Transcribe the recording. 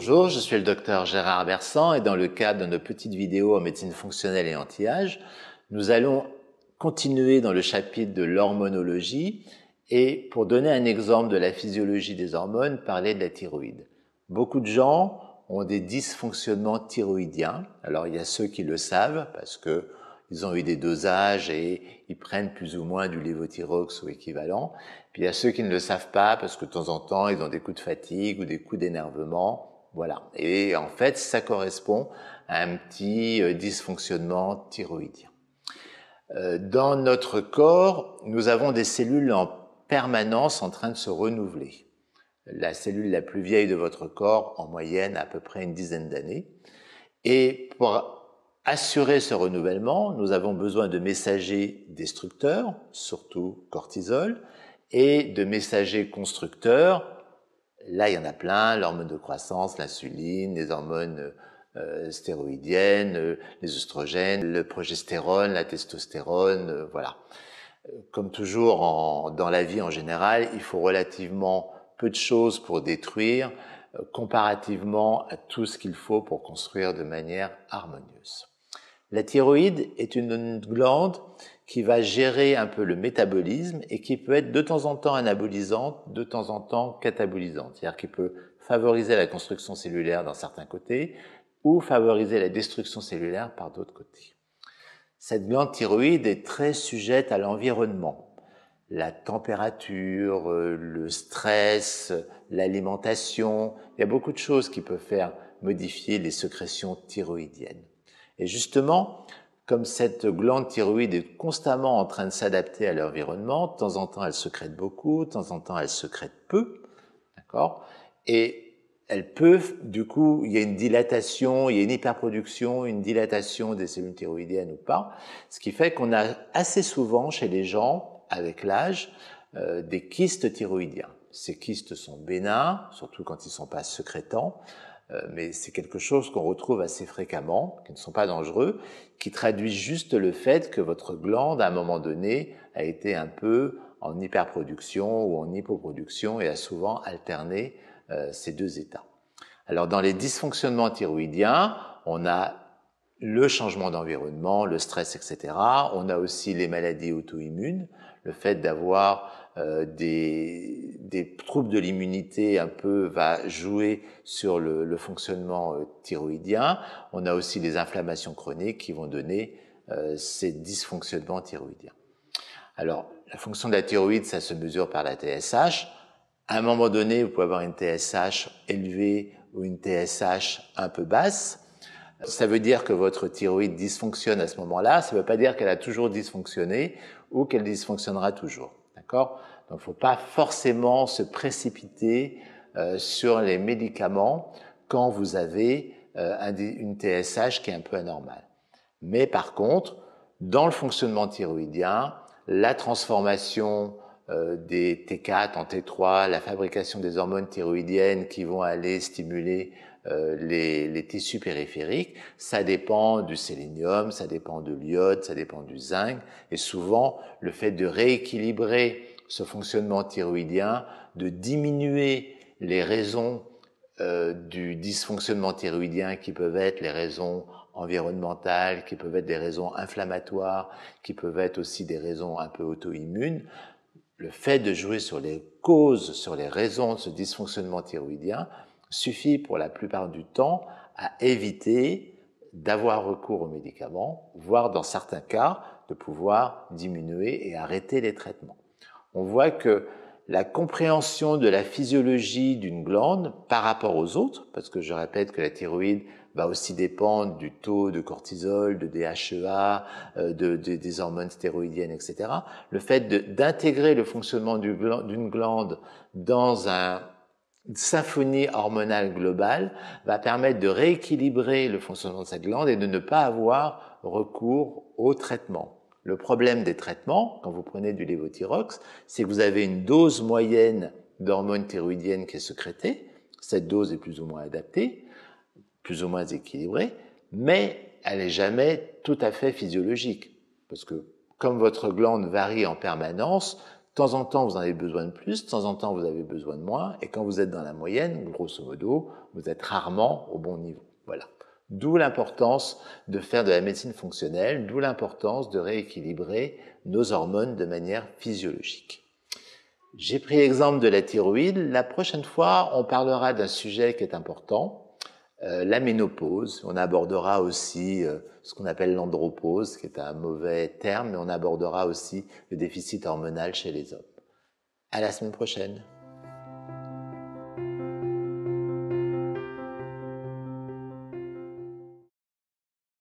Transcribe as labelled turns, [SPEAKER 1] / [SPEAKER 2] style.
[SPEAKER 1] Bonjour, je suis le docteur Gérard Bersan et dans le cadre de nos petites vidéos en médecine fonctionnelle et anti-âge, nous allons continuer dans le chapitre de l'hormonologie et pour donner un exemple de la physiologie des hormones, parler de la thyroïde. Beaucoup de gens ont des dysfonctionnements thyroïdiens. Alors il y a ceux qui le savent parce que ils ont eu des dosages et ils prennent plus ou moins du lévothyrox ou équivalent. Puis il y a ceux qui ne le savent pas parce que de temps en temps, ils ont des coups de fatigue ou des coups d'énervement. Voilà. Et en fait, ça correspond à un petit dysfonctionnement thyroïdien. Dans notre corps, nous avons des cellules en permanence en train de se renouveler. La cellule la plus vieille de votre corps, en moyenne, a à peu près une dizaine d'années. Et pour assurer ce renouvellement, nous avons besoin de messagers destructeurs, surtout cortisol, et de messagers constructeurs. Là, il y en a plein, l'hormone de croissance, l'insuline, les hormones stéroïdiennes, les œstrogènes, le progestérone, la testostérone, voilà. Comme toujours dans la vie en général, il faut relativement peu de choses pour détruire, comparativement à tout ce qu'il faut pour construire de manière harmonieuse. La thyroïde est une glande qui va gérer un peu le métabolisme et qui peut être de temps en temps anabolisante, de temps en temps catabolisante. C'est-à-dire qu'il peut favoriser la construction cellulaire d'un certain côté ou favoriser la destruction cellulaire par d'autres côtés. Cette glande thyroïde est très sujette à l'environnement. La température, le stress, l'alimentation, il y a beaucoup de choses qui peuvent faire modifier les sécrétions thyroïdiennes. Et justement, comme cette glande thyroïde est constamment en train de s'adapter à l'environnement, de temps en temps elle sécrète beaucoup, de temps en temps elle sécrète peu, d'accord ? Et elle peut, du coup, il y a une dilatation, il y a une hyperproduction, une dilatation des cellules thyroïdiennes ou pas, ce qui fait qu'on a assez souvent chez les gens, avec l'âge, des kystes thyroïdiens. Ces kystes sont bénins, surtout quand ils ne sont pas sécrétants, mais c'est quelque chose qu'on retrouve assez fréquemment, qui ne sont pas dangereux, qui traduit juste le fait que votre glande, à un moment donné, a été un peu en hyperproduction ou en hypoproduction et a souvent alterné ces deux états. Alors, dans les dysfonctionnements thyroïdiens, on a le changement d'environnement, le stress, etc. On a aussi les maladies auto-immunes, le fait d'avoir des troubles de l'immunité un peu va jouer sur le fonctionnement thyroïdien. On a aussi les inflammations chroniques qui vont donner ces dysfonctionnements thyroïdiens. Alors, la fonction de la thyroïde, ça se mesure par la TSH. À un moment donné, vous pouvez avoir une TSH élevée ou une TSH un peu basse. Ça veut dire que votre thyroïde dysfonctionne à ce moment-là. Ça ne veut pas dire qu'elle a toujours dysfonctionné ou qu'elle dysfonctionnera toujours. D'accord ? Donc, il ne faut pas forcément se précipiter sur les médicaments quand vous avez une TSH qui est un peu anormale. Mais par contre, dans le fonctionnement thyroïdien, la transformation des T4 en T3, la fabrication des hormones thyroïdiennes qui vont aller stimuler les tissus périphériques, ça dépend du sélénium, ça dépend de l'iode, ça dépend du zinc, et souvent le fait de rééquilibrer ce fonctionnement thyroïdien, de diminuer les raisons du dysfonctionnement thyroïdien qui peuvent être les raisons environnementales, qui peuvent être des raisons inflammatoires, qui peuvent être aussi des raisons un peu auto-immunes. Le fait de jouer sur les causes, sur les raisons de ce dysfonctionnement thyroïdien suffit pour la plupart du temps à éviter d'avoir recours aux médicaments, voire dans certains cas de pouvoir diminuer et arrêter les traitements. On voit que la compréhension de la physiologie d'une glande par rapport aux autres, parce que je répète que la thyroïde va aussi dépendre du taux de cortisol, de DHEA, des hormones stéroïdiennes, etc. Le fait d'intégrer le fonctionnement d'une glande dans une symphonie hormonale globale va permettre de rééquilibrer le fonctionnement de cette glande et de ne pas avoir recours au traitement. Le problème des traitements, quand vous prenez du lévothyrox, c'est que vous avez une dose moyenne d'hormones thyroïdiennes qui est sécrétée. Cette dose est plus ou moins adaptée, plus ou moins équilibrée, mais elle n'est jamais tout à fait physiologique. Parce que comme votre glande varie en permanence, temps en temps, vous en avez besoin de plus, de temps en temps, vous avez besoin de moins, et quand vous êtes dans la moyenne, grosso modo, vous êtes rarement au bon niveau. Voilà. D'où l'importance de faire de la médecine fonctionnelle, d'où l'importance de rééquilibrer nos hormones de manière physiologique. J'ai pris l'exemple de la thyroïde. La prochaine fois, on parlera d'un sujet qui est important, la ménopause. On abordera aussi ce qu'on appelle l'andropause, qui est un mauvais terme, mais on abordera aussi le déficit hormonal chez les hommes. À la semaine prochaine.